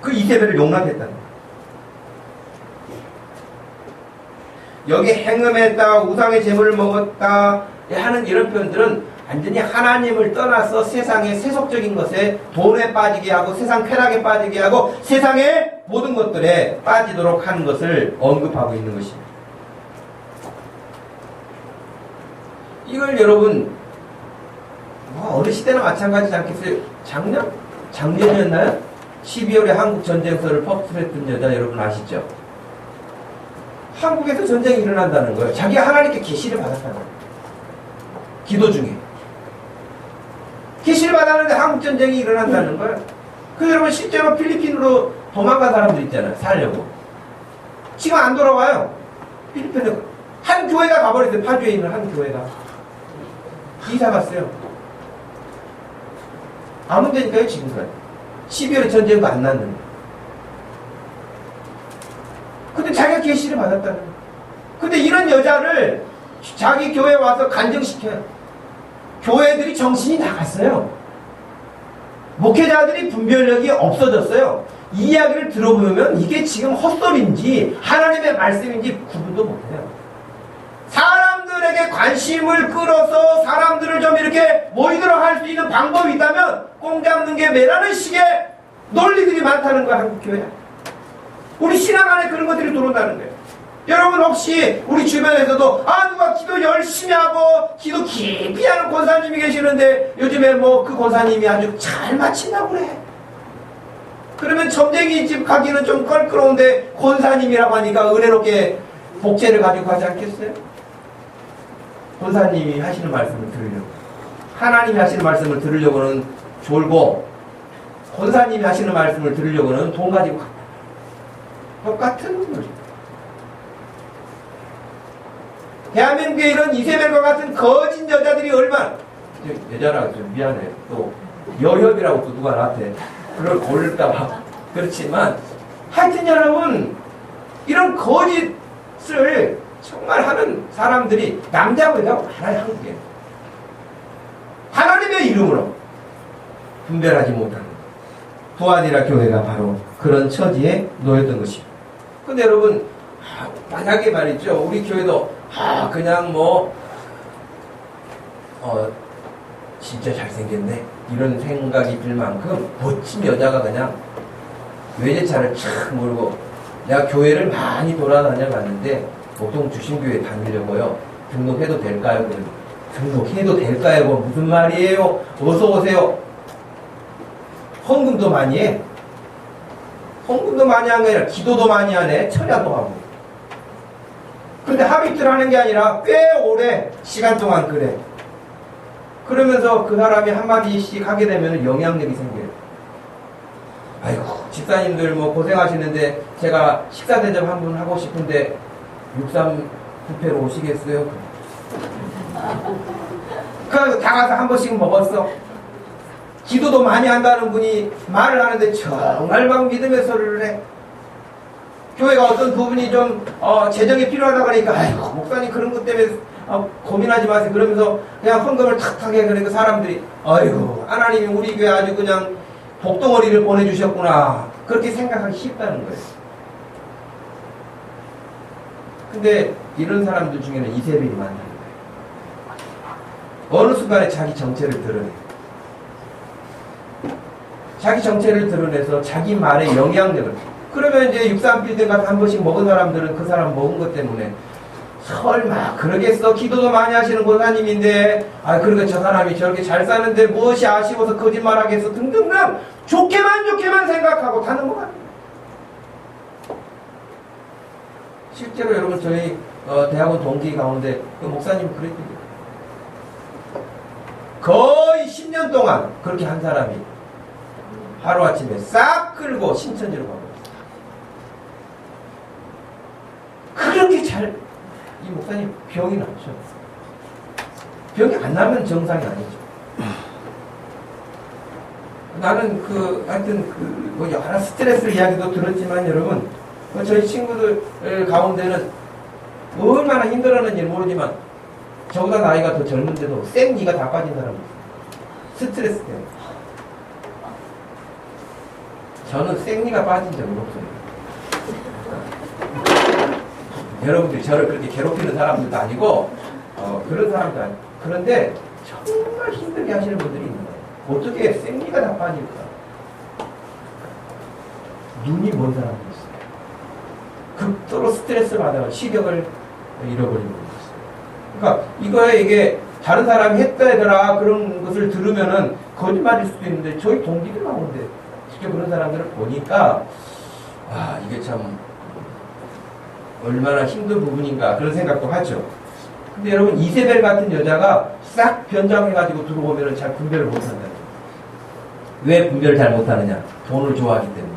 그 이세벨을 용납했다는 거예요. 여기 행음했다, 우상의 제물을 먹었다 하는 이런 표현들은 완전히 하나님을 떠나서 세상의 세속적인 것에 돈에 빠지게 하고 세상 쾌락에 빠지게 하고 세상의 모든 것들에 빠지도록 하는 것을 언급하고 있는 것입니다. 이걸 여러분 어느 시대나 마찬가지지 않겠어요? 작년이었나요? 12월에 한국 전쟁서를 퍼뜨렸던 여자 여러분 아시죠? 한국에서 전쟁이 일어난다는 거예요. 자기가 하나님께 계시를 받았다는 거예요. 기도 중에. 계시를 받았는데 한국 전쟁이 일어난다는 거예요. 그 여러분 실제로 필리핀으로 도망간 사람들 있잖아요. 살려고. 지금 안 돌아와요. 필리핀에 한 교회가 가버렸어요. 파주에 있는 한 교회가. 이사 갔어요. 아무 데니까요 지금까지. 12월에 전쟁도 안 났는데. 근데 자기가 계시를 받았다는 거예요. 근데 이런 여자를 자기 교회에 와서 간증시켜요. 교회들이 정신이 나갔어요. 목회자들이 분별력이 없어졌어요. 이 이야기를 들어보면 이게 지금 헛소리인지 하나님의 말씀인지 구분도 못해요. 사람들에게 관심을 끌어서 사람들을 좀 이렇게 모이도록 할 수 있는 방법이 있다면 꽁 잡는 게 매라는 식의 논리들이 많다는 거야. 한국 교회. 우리 신앙 안에 그런 것들이 들어온다는 거예요. 여러분 혹시 우리 주변에서도 누가 기도 열심히 하고 기도 깊이 하는 권사님이 계시는데 요즘에 뭐 그 권사님이 아주 잘 마친다고 그래. 그러면 점쟁이 집 가기는 좀 껄끄러운데 권사님이라고 하니까 은혜롭게 복제를 가지고 가지 않겠어요? 권사님이 하시는 말씀을 들으려고, 하나님이 하시는 말씀을 들으려고는 졸고 권사님이 하시는 말씀을 들으려고는 돈 가지고 간다. 똑같은 거죠. 대한민국에 이런 이세벨과 같은 거짓 여자들이 얼마나, 여자라고 좀 미안해. 또 여협이라고 또 누가 나한테 그걸 고를까봐. 그렇지만 하여튼 여러분 이런 거짓을 정말 하는 사람들이 남자고 여자고 많아요. 한국에. 하나님의 이름으로 분별하지 못하는 두아디라 교회가 바로 그런 처지에 놓였던 것입니다. 근데 여러분 만약에 말이죠, 우리 교회도 그냥 진짜 잘생겼네 이런 생각이 들 만큼 멋진 여자가 그냥 외제차를 촥 몰고, 내가 교회를 많이 돌아다녀 봤는데 보통 주신교회 다니려고요 등록해도 될까요? 등록해도 될까요? 무슨 말이에요? 어서 오세요. 헌금도 많이 해. 헌금도 많이 한 게 아니라 기도도 많이 하네. 철야도 하고. 근데 하루 이틀 하는 게 아니라 꽤 오래 시간 동안 그래. 그러면서 그 사람이 한마디씩 하게 되면 영향력이 생겨요. 아이고 집사님들 고생하시는데 제가 식사 대접 한 분 하고 싶은데 63부페로 오시겠어요? 그래서 다 가서 한 번씩 먹었어. 기도도 많이 한다는 분이 말을 하는데 정말 막 믿음의 소리를 해. 교회가 어떤 부분이 좀 재정이 필요하다 그러니까 아이고 목사님 그런 것 때문에 고민하지 마세요. 그러면서 그냥 헌금을 탁탁해. 그러니까 사람들이 아이고 하나님이 우리 교회 아주 그냥 복덩어리를 보내주셨구나. 그렇게 생각하기 쉽다는 거예요. 근데 이런 사람들 중에는 이세벨이 많다는 거예요. 어느 순간에 자기 정체를 드러내요. 자기 정체를 드러내서 자기 말의 영향력을. 그러면 이제 63빌딩 같은 한 번씩 먹은 사람들은 그 사람 먹은 것 때문에 설마 그러겠어? 기도도 많이 하시는 권사님인데 그러니까 저 사람이 저렇게 잘 사는데 무엇이 아쉬워서 거짓말하겠어? 등등등 좋게만 생각하고 다 넘어가요. 실제로 여러분 저희 대학원 동기 가운데 그 목사님 그랬거든요. 거의 10년 동안 그렇게 한 사람이 하루아침에 싹 끌고 신천지로 가버렸어요. 그렇게 이 목사님 병이 났죠. 병이 안 나면 정상이 아니죠. 나는 하여튼 뭐 여러 스트레스 이야기도 들었지만 여러분, 저희 친구들 가운데는 얼마나 힘들었는지 모르지만 저보다 나이가 더 젊은데도 생니가 다 빠진 사람이 있어요. 스트레스 때문에. 저는 생니가 빠진 적은 없어요. 여러분들이 저를 그렇게 괴롭히는 사람들도 아니고 그런 사람도 아니고 그런데 정말 힘들게 하시는 분들이 있는 거예요. 어떻게 생리가 다 빠질까? 눈이 먼 사람도 있어요. 극도로 스트레스 받아서 시력을 잃어버리는 분도 있어요. 그러니까 이게 다른 사람이 했다더라 그런 것을 들으면은 거짓말일 수도 있는데 저희 동기들 가운데 직접 그런 사람들을 보니까 이게 참 얼마나 힘든 부분인가 그런 생각도 하죠. 근데 여러분 이세벨 같은 여자가 싹 변장해가지고 들어오면 잘 분별을 못한다는 거예요. 왜 분별을 잘 못하느냐? 돈을 좋아하기 때문에.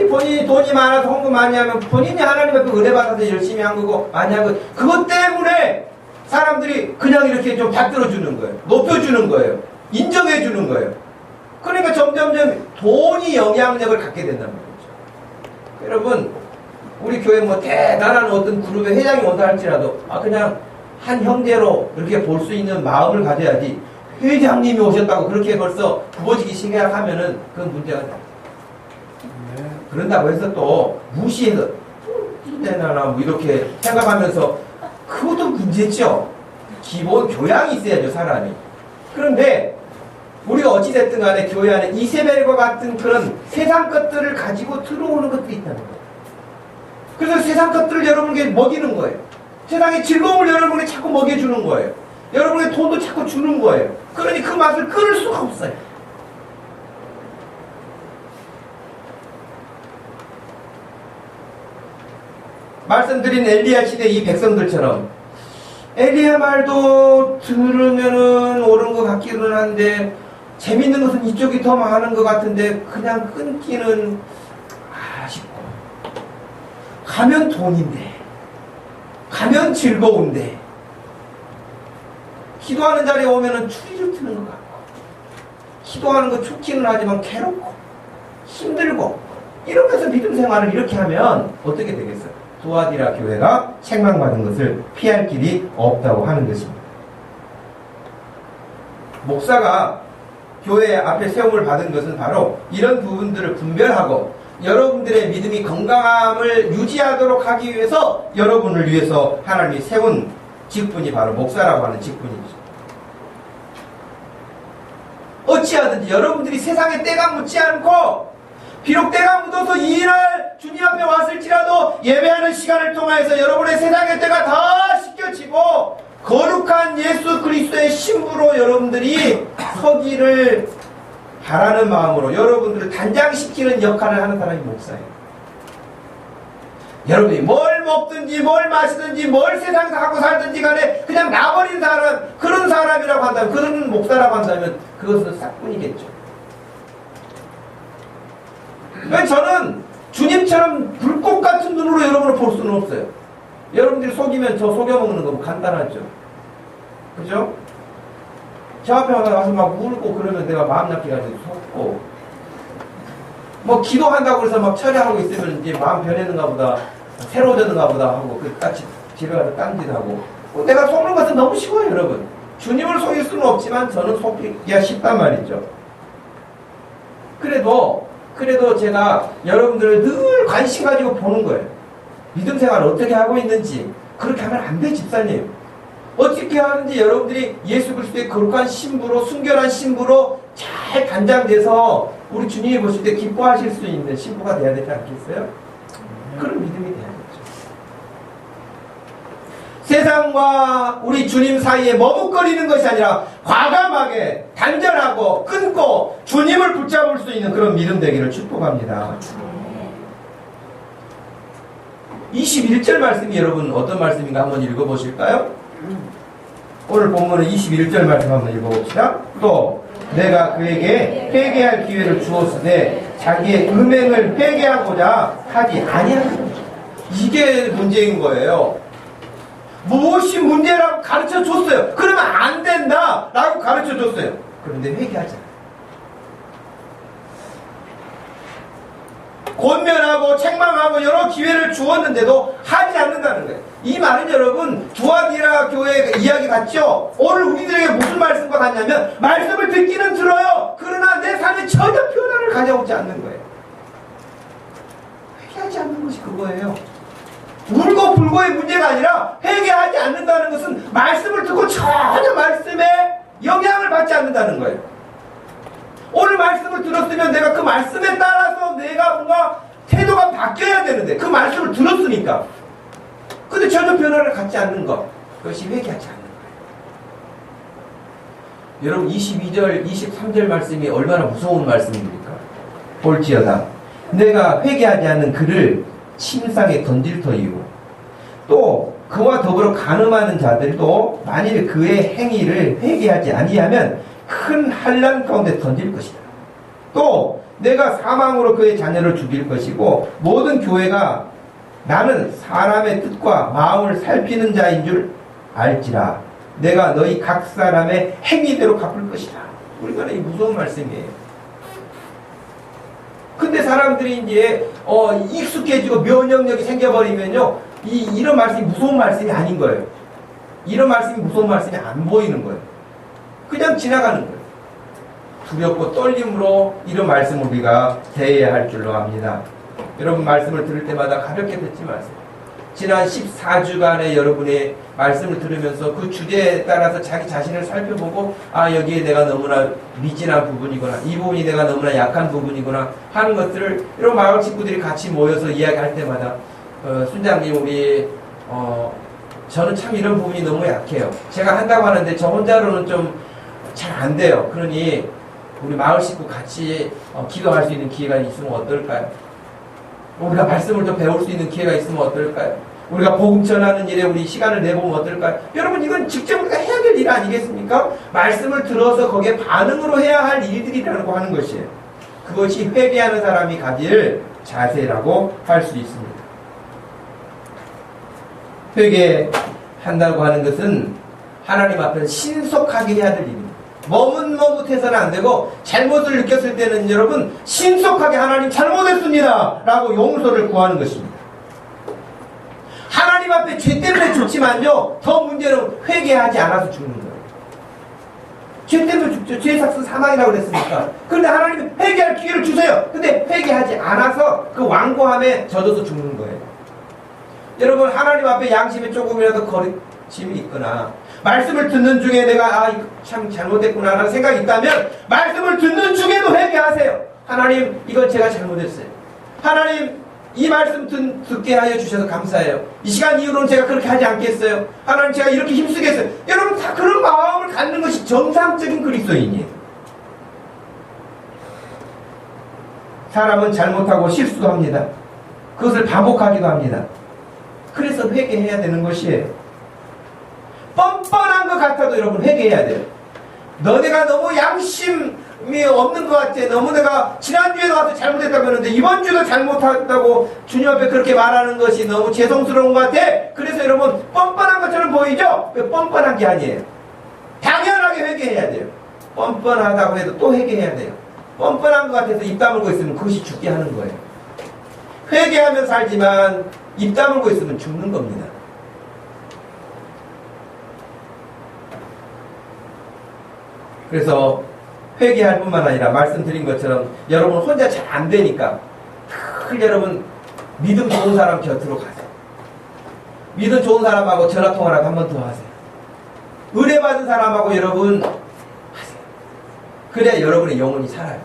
본인이 돈이 많아서 헌금 많이 하면 본인이 하나님 앞에 은혜 받아서 열심히 한 거고 많이 한 거 그것 때문에 사람들이 그냥 이렇게 좀 받들어주는 거예요. 높여주는 거예요. 인정해주는 거예요. 그러니까 점점점 돈이 영향력을 갖게 된단 말이에요. 여러분 우리 교회 뭐 대단한 어떤 그룹의 회장이 온다 할지라도 그냥 한 형제로 이렇게 볼 수 있는 마음을 가져야지 회장님이 오셨다고 그렇게 벌써 부어지기 시작하면은 그건 문제가 돼. 그런다고 해서 또 무시해서 내나나 뭐 이렇게 생각하면서 그것도 문제죠. 기본 교양이 있어야죠 사람이. 그런데 우리가 어찌됐든 간에 교회 안에 이세벨과 같은 그런 세상 것들을 가지고 들어오는 것들이 있다는 거예요. 그래서 세상 것들을 여러분에게 먹이는 거예요. 세상의 즐거움을 여러분에게 자꾸 먹여주는 거예요. 여러분의 돈도 자꾸 주는 거예요. 그러니 그 맛을 끊을 수가 없어요. 말씀드린 엘리야 시대 이 백성들처럼 엘리야 말도 들으면은 옳은 것 같기는 한데 재밌는 것은 이쪽이 더 많은 것 같은데 그냥 끊기는 아쉽고 가면 돈인데 가면 즐거운데 기도하는 자리에 오면은 추리를 트는 것 같고 기도하는 거 좋기는 하지만 괴롭고 힘들고 이러면서 믿음 생활을 이렇게 하면 어떻게 되겠어요? 두아디라 교회가 책망받은 것을 피할 길이 없다고 하는 것입니다. 목사가 교회 앞에 세움을 받은 것은 바로 이런 부분들을 분별하고 여러분들의 믿음이 건강함을 유지하도록 하기 위해서 여러분을 위해서 하나님이 세운 직분이 바로 목사라고 하는 직분이죠. 어찌하든지 여러분들이 세상에 때가 묻지 않고 비록 때가 묻어서 이날 주님 앞에 왔을지라도 예배하는 시간을 통해서 여러분의 세상의 때가 다 씻겨지고 거룩한 예수 그리스도의 신부로 여러분들이 서기를 바라는 마음으로 여러분들을 단장시키는 역할을 하는 사람이 목사예요. 여러분이 뭘 먹든지 뭘 마시든지 뭘 세상에서 하고 살든지 간에 그냥 나버린 사람, 그런 사람이라고 한다면, 그런 목사라고 한다면 그것은 싹뿐이겠죠. 그러니까 저는 주님처럼 불꽃 같은 눈으로 여러분을 볼 수는 없어요. 여러분들이 속이면 저 속여먹는 거 간단하죠. 그죠? 저 앞에 와서 막 울고 그러면 내가 마음 나쁘게 가지고 속고 뭐 기도한다고 해서 막 철회하고 있으면 이제 마음 변했는가 보다, 새로워졌는가 보다 하고 그 같이 집에 가서 딴짓하고. 내가 속는 것은 너무 쉬워요, 여러분. 주님을 속일 수는 없지만 저는 속기가 쉽단 말이죠. 그래도 제가 여러분들을 늘 관심 가지고 보는 거예요. 믿음 생활을 어떻게 하고 있는지. 그렇게 하면 안 돼, 집사님. 어떻게 하는지 여러분들이 예수 그리스도의 거룩한 신부로, 순결한 신부로 잘 단장돼서 우리 주님이 보실 때 기뻐하실 수 있는 신부가 돼야 되지 않겠어요? 그런 믿음이 돼야겠죠. 세상과 우리 주님 사이에 머뭇거리는 것이 아니라 과감하게 단절하고 끊고 주님을 붙잡을 수 있는 그런 믿음 되기를 축복합니다. 21절 말씀이 여러분 어떤 말씀인가 한번 읽어보실까요? 오늘 본문은 21절 말씀 한번 읽어봅시다. 또 내가 그에게 회개할 기회를 주었으되 자기의 음행을 회개하고자 하지 아니하는 거죠. 이게 문제인 거예요. 무엇이 문제라고 가르쳐 줬어요. 그러면 안 된다 라고 가르쳐 줬어요. 그런데 회개하지 않아요. 권면하고 책망하고 여러 기회를 주었는데도 하지 않는다는 거예요. 이 말은 여러분 두아디라 교회 이야기 같죠? 오늘 우리들에게 무슨 말씀과 같냐면 말씀을 듣기는 들어요. 그러나 내 삶에 전혀 변화를 가져오지 않는 거예요. 회개하지 않는 것이 그거예요. 울고 불고의 문제가 아니라 회개하지 않는다는 것은 말씀을 듣고 전혀 말씀에 영향을 받지 않는다는 거예요. 오늘 말씀을 들었으면 내가 그 말씀에 따라서 내가 뭔가 태도가 바뀌어야 되는데 그 말씀을 들었으니까. 근데 전혀 변화를 갖지 않는 것. 그것이 회개하지 않는 거예요. 여러분 22절, 23절 말씀이 얼마나 무서운 말씀입니까? 볼지어다. 내가 회개하지 않는 그를 침상에 던질 터이요. 또 그와 더불어 간음하는 자들도 만일 그의 행위를 회개하지 아니하면 큰 환난 가운데 던질 것이다. 또 내가 사망으로 그의 자녀를 죽일 것이고 모든 교회가 나는 사람의 뜻과 마음을 살피는 자인 줄 알지라. 내가 너희 각 사람의 행위대로 갚을 것이다. 우리가 이 무서운 말씀이에요. 근데 사람들이 이제 익숙해지고 면역력이 생겨버리면요 이런 말씀이 무서운 말씀이 아닌 거예요. 이런 말씀이 무서운 말씀이 안 보이는 거예요. 그냥 지나가는 거예요. 두렵고 떨림으로 이런 말씀을 우리가 대해야 할 줄로 압니다. 여러분 말씀을 들을 때마다 가볍게 듣지 마세요. 지난 14주간의 여러분의 말씀을 들으면서 그 주제에 따라서 자기 자신을 살펴보고 여기에 내가 너무나 미진한 부분이구나, 이 부분이 내가 너무나 약한 부분이구나 하는 것들을 여러분 마을 친구들이 같이 모여서 이야기할 때마다 순장님 우리 저는 참 이런 부분이 너무 약해요. 제가 한다고 하는데 저 혼자로는 좀 잘 안 돼요. 그러니 우리 마을 식구 같이 기도할 수 있는 기회가 있으면 어떨까요? 우리가 말씀을 좀 배울 수 있는 기회가 있으면 어떨까요? 우리가 복음 전하는 일에 우리 시간을 내보면 어떨까요? 여러분 이건 직접 우리가 해야 될 일 아니겠습니까? 말씀을 들어서 거기에 반응으로 해야 할 일들이라고 하는 것이에요. 그것이 회개하는 사람이 가질 자세라고 할 수 있습니다. 회개한다고 하는 것은 하나님 앞에 신속하게 해야 될 일입니다. 머뭇머뭇해서는 안 되고 잘못을 느꼈을 때는 여러분 신속하게 하나님 잘못했습니다 라고 용서를 구하는 것입니다. 하나님 앞에 죄 때문에 죽지만요 더 문제는 회개하지 않아서 죽는 거예요. 죄 때문에 죽죠. 죄의 삭은 사망이라고 그랬으니까. 그런데 하나님이 회개할 기회를 주세요. 근데 회개하지 않아서 그 완고함에 젖어서 죽는 거예요. 여러분 하나님 앞에 양심에 조금이라도 거침이 있거나 말씀을 듣는 중에 내가 이거 참 잘못했구나 라는 생각이 있다면 말씀을 듣는 중에도 회개하세요. 하나님 이건 제가 잘못했어요. 하나님 이 말씀 듣게 하여 주셔서 감사해요. 이 시간 이후로는 제가 그렇게 하지 않겠어요. 하나님 제가 이렇게 힘쓰겠어요. 여러분 다 그런 마음을 갖는 것이 정상적인 그리스도인이에요. 사람은 잘못하고 실수도 합니다. 그것을 반복하기도 합니다. 그래서 회개해야 되는 것이에요. 뻔뻔한 것 같아도 여러분 회개해야 돼요. 너네가 너무 양심이 없는 것 같아. 너무 내가 지난주에도 와서 잘못했다고 했는데 이번 주도 잘못했다고 주님 앞에 그렇게 말하는 것이 너무 죄송스러운 것 같아. 그래서 여러분 뻔뻔한 것처럼 보이죠? 뻔뻔한 게 아니에요. 당연하게 회개해야 돼요. 뻔뻔하다고 해도 또 회개해야 돼요. 뻔뻔한 것 같아서 입 다물고 있으면 그것이 죽게 하는 거예요. 회개하며 살지만 입 다물고 있으면 죽는 겁니다. 그래서 회개할 뿐만 아니라 말씀드린 것처럼 여러분 혼자 잘 안 되니까 여러분 믿음 좋은 사람 곁으로 가세요. 믿음 좋은 사람하고 전화통화라도 한 번 더 하세요. 은혜 받은 사람하고 여러분 하세요. 그래야 여러분의 영혼이 살아요.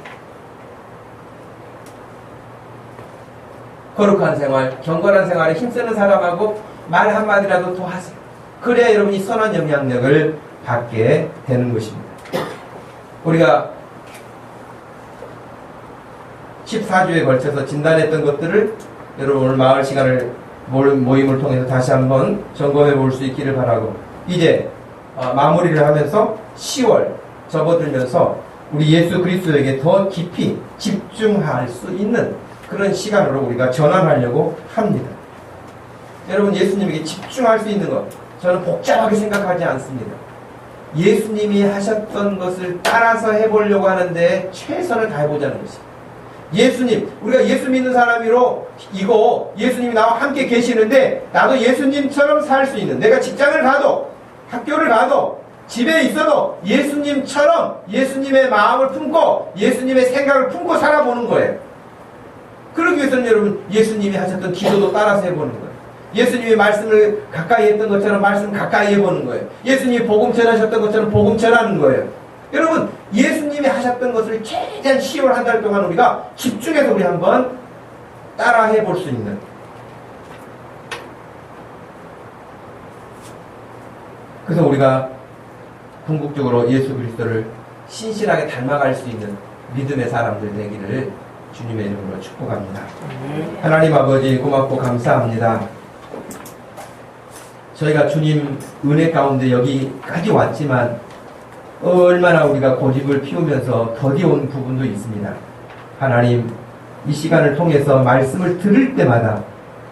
거룩한 생활, 경건한 생활에 힘쓰는 사람하고 말 한마디라도 더 하세요. 그래야 여러분이 선한 영향력을 받게 되는 것입니다. 우리가 14주에 걸쳐서 진단했던 것들을 여러분 오늘 마을 시간을 모임을 통해서 다시 한번 점검해 볼 수 있기를 바라고, 이제 마무리를 하면서 10월 접어들면서 우리 예수 그리스도에게 더 깊이 집중할 수 있는 그런 시간으로 우리가 전환하려고 합니다. 여러분 예수님에게 집중할 수 있는 것, 저는 복잡하게 생각하지 않습니다. 예수님이 하셨던 것을 따라서 해보려고 하는데 최선을 다해보자는 것입니다. 예수님, 우리가 예수 믿는 사람이로 이거 예수님이 나와 함께 계시는데 나도 예수님처럼 살 수 있는, 내가 직장을 가도 학교를 가도 집에 있어도 예수님처럼 예수님의 마음을 품고 예수님의 생각을 품고 살아보는 거예요. 그러기 위해서는 여러분 예수님이 하셨던 기도도 따라서 해보는 거예요. 예수님이 말씀을 가까이 했던 것처럼 말씀 가까이 해보는 거예요. 예수님이 복음 전하셨던 것처럼 복음 전하는 거예요. 여러분 예수님이 하셨던 것을 최대한 10월 한 달 동안 우리가 집중해서 우리 한번 따라 해볼 수 있는, 그래서 우리가 궁극적으로 예수 그리스도를 신실하게 닮아갈 수 있는 믿음의 사람들 되기를 주님의 이름으로 축복합니다. 하나님 아버지 고맙고 감사합니다. 저희가 주님 은혜 가운데 여기까지 왔지만 얼마나 우리가 고집을 피우면서 더디온 부분도 있습니다. 하나님, 이 시간을 통해서 말씀을 들을 때마다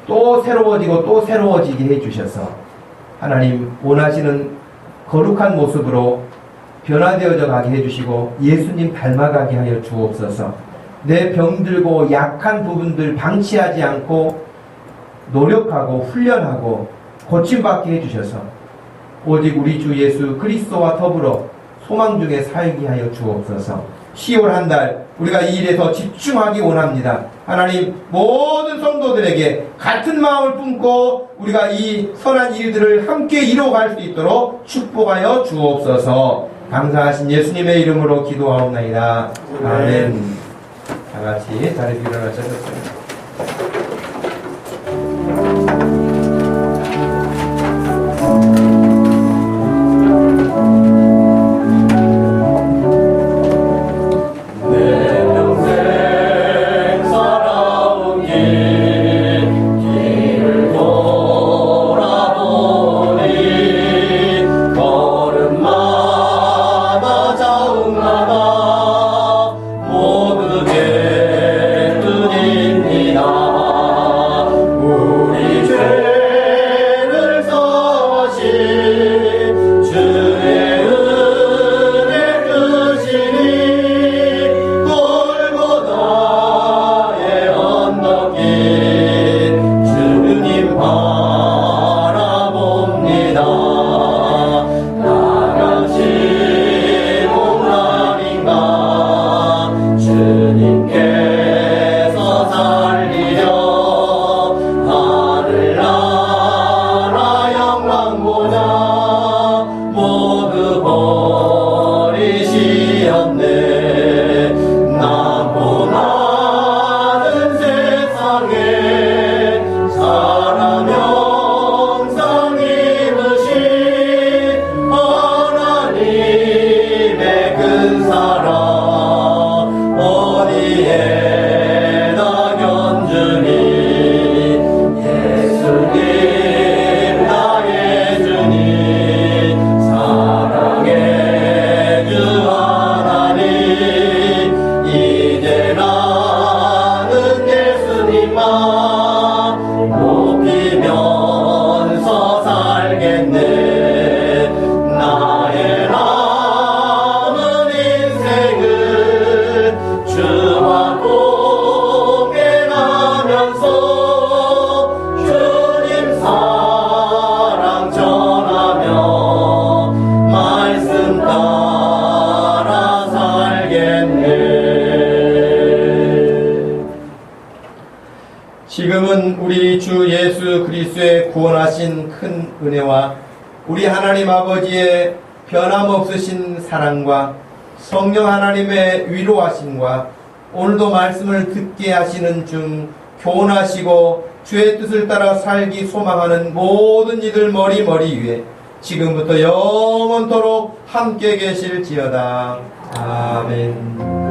또 새로워지고 또 새로워지게 해주셔서 하나님 원하시는 거룩한 모습으로 변화되어져 가게 해주시고 예수님 닮아가게 하여 주옵소서. 내 병들고 약한 부분들 방치하지 않고 노력하고 훈련하고 고침받게 해주셔서 오직 우리 주 예수 그리스도와 더불어 소망 중에 살게 하여 주옵소서. 10월 한 달 우리가 이 일에 더 집중하기 원합니다. 하나님, 모든 성도들에게 같은 마음을 품고 우리가 이 선한 일들을 함께 이루어갈 수 있도록 축복하여 주옵소서. 감사하신 예수님의 이름으로 기도하옵나이다. 아멘. 다 같이 자리에서 일어나셨습니다. 모두 깨끗이 그리스도의 구원하신 큰 은혜와 우리 하나님 아버지의 변함없으신 사랑과 성령 하나님의 위로하심과 오늘도 말씀을 듣게 하시는 중 교훈하시고 주의 뜻을 따라 살기 소망하는 모든 이들 머리 위에 지금부터 영원토록 함께 계실지어다. 아멘.